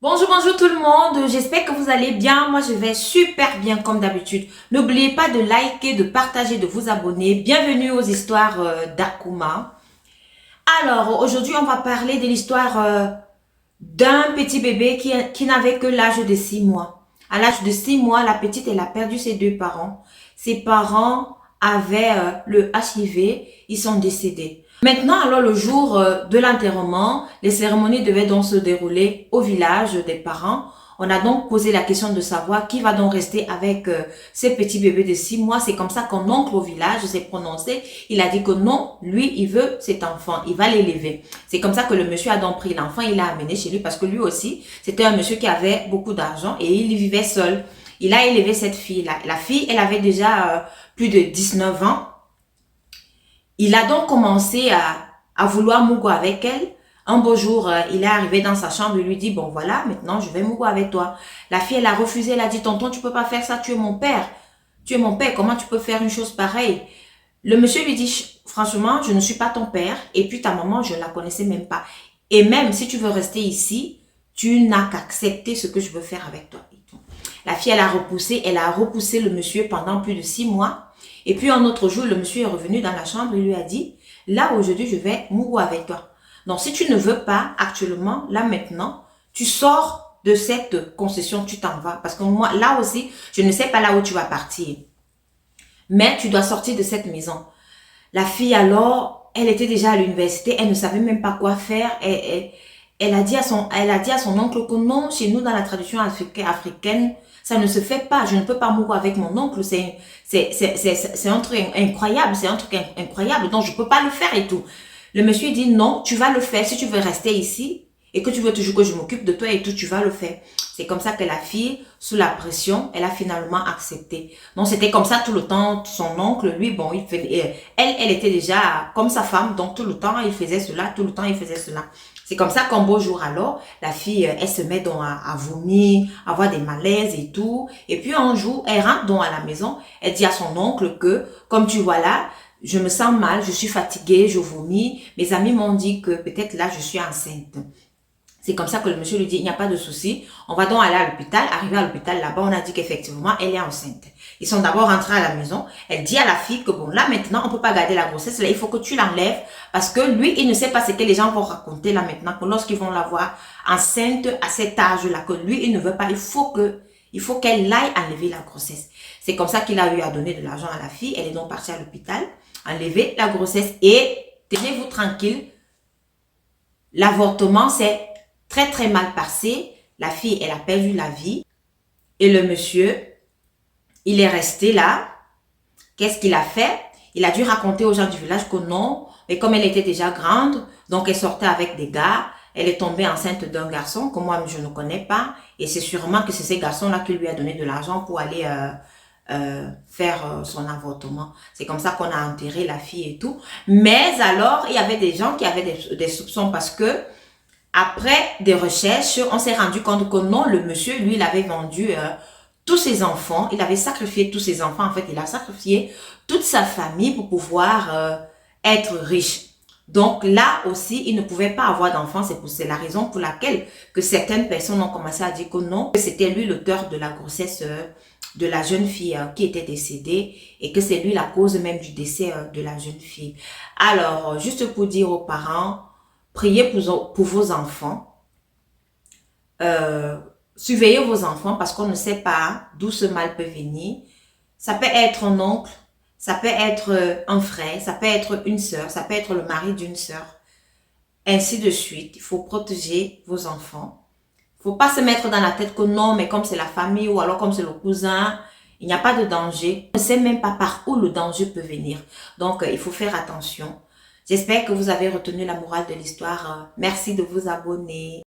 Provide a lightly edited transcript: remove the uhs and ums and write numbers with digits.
Bonjour, bonjour tout le monde, j'espère que vous allez bien, moi je vais super bien comme d'habitude. N'oubliez pas de liker, de partager, de vous abonner. Bienvenue aux histoires d'Akuma. Alors aujourd'hui on va parler de l'histoire d'un petit bébé qui n'avait que l'âge de 6 mois. À l'âge de 6 mois, la petite elle a perdu ses deux parents. Ses parents avaient le HIV, ils sont décédés. Maintenant, alors le jour de l'enterrement, les cérémonies devaient donc se dérouler au village des parents. On a donc posé la question de savoir qui va donc rester avec ces petits bébés de 6 mois. C'est comme ça qu'un oncle au village s'est prononcé. Il a dit que non, lui, il veut cet enfant. Il va l'élever. C'est comme ça que le monsieur a donc pris l'enfant. Il l'a amené chez lui parce que lui aussi, c'était un monsieur qui avait beaucoup d'argent et il vivait seul. Il a élevé cette fille-là. La fille, elle avait déjà plus de 19 ans. Il a donc commencé à vouloir Mugo avec elle. Un beau jour, il est arrivé dans sa chambre, il lui dit, bon voilà, maintenant je vais Mugo avec toi. La fille, elle a refusé, elle a dit, tonton, tu peux pas faire ça, tu es mon père. Tu es mon père, comment tu peux faire une chose pareille? Le monsieur lui dit, franchement, je ne suis pas ton père, et puis ta maman, je ne la connaissais même pas. Et même si tu veux rester ici, tu n'as qu'accepter ce que je veux faire avec toi. La fille, elle a repoussé le monsieur pendant plus de 6 mois. Et puis un autre jour, le monsieur est revenu dans la chambre et lui a dit, là aujourd'hui, je vais mourir avec toi. Donc si tu ne veux pas actuellement, là maintenant, tu sors de cette concession, tu t'en vas. Parce que moi, là aussi, je ne sais pas là où tu vas partir. Mais tu dois sortir de cette maison. La fille alors, elle était déjà à l'université, elle ne savait même pas quoi faire. Elle a dit à son oncle que non, chez nous dans la tradition africaine, ça ne se fait pas. Je ne peux pas mourir avec mon oncle. C'est un truc incroyable. C'est un truc incroyable. Donc, je peux pas le faire et tout. Le monsieur dit non, tu vas le faire. Si tu veux rester ici et que tu veux toujours que je m'occupe de toi et tout, tu vas le faire. C'est comme ça que la fille, sous la pression, elle a finalement accepté. Donc, c'était comme ça tout le temps. Son oncle, lui, bon, elle était déjà comme sa femme. Donc, tout le temps, il faisait cela. Tout le temps, il faisait cela. C'est comme ça qu'un beau jour alors, la fille, elle se met donc à vomir, à avoir des malaises et tout. Et puis un jour, elle rentre donc à la maison, elle dit à son oncle que, comme tu vois là, je me sens mal, je suis fatiguée, je vomis. Mes amis m'ont dit que peut-être là, je suis enceinte. C'est comme ça que le monsieur lui dit, il n'y a pas de souci, on va donc aller à l'hôpital. Arrivé à l'hôpital, là-bas, on a dit qu'effectivement, elle est enceinte. Ils sont d'abord rentrés à la maison. Elle dit à la fille que bon, là, maintenant, on peut pas garder la grossesse. Là, il faut que tu l'enlèves parce que lui, il ne sait pas ce que les gens vont raconter là maintenant, que lorsqu'ils vont la voir enceinte à cet âge-là, que lui, il ne veut pas. Il faut qu'elle aille enlever la grossesse. C'est comme ça qu'il a eu à donner de l'argent à la fille. Elle est donc partie à l'hôpital, enlever la grossesse et tenez-vous tranquille. L'avortement, c'est très très mal passé. La fille, elle a perdu la vie. Et le monsieur, il est resté là. Qu'est-ce qu'il a fait? Il a dû raconter aux gens du village que non. Et comme elle était déjà grande, donc elle sortait avec des gars. Elle est tombée enceinte d'un garçon que moi, je ne connais pas. Et c'est sûrement que c'est ces garçons-là qui lui a donné de l'argent pour aller faire son avortement. C'est comme ça qu'on a enterré la fille et tout. Mais alors, il y avait des gens qui avaient des soupçons parce que après des recherches, on s'est rendu compte que non, le monsieur, lui, il avait vendu tous ses enfants. Il avait sacrifié tous ses enfants. En fait, il a sacrifié toute sa famille pour pouvoir être riche. Donc là aussi, il ne pouvait pas avoir d'enfants. C'est la raison pour laquelle que certaines personnes ont commencé à dire que non, que c'était lui l'auteur de la grossesse de la jeune fille qui était décédée et que c'est lui la cause même du décès de la jeune fille. Alors, juste pour dire aux parents, priez pour vos enfants. Surveillez vos enfants parce qu'on ne sait pas d'où ce mal peut venir. Ça peut être un oncle, ça peut être un frère, ça peut être une sœur, ça peut être le mari d'une sœur. Ainsi de suite. Il faut protéger vos enfants. Il ne faut pas se mettre dans la tête que non, mais comme c'est la famille ou alors comme c'est le cousin, il n'y a pas de danger. On ne sait même pas par où le danger peut venir. Donc, il faut faire attention. J'espère que vous avez retenu la morale de l'histoire. Merci de vous abonner.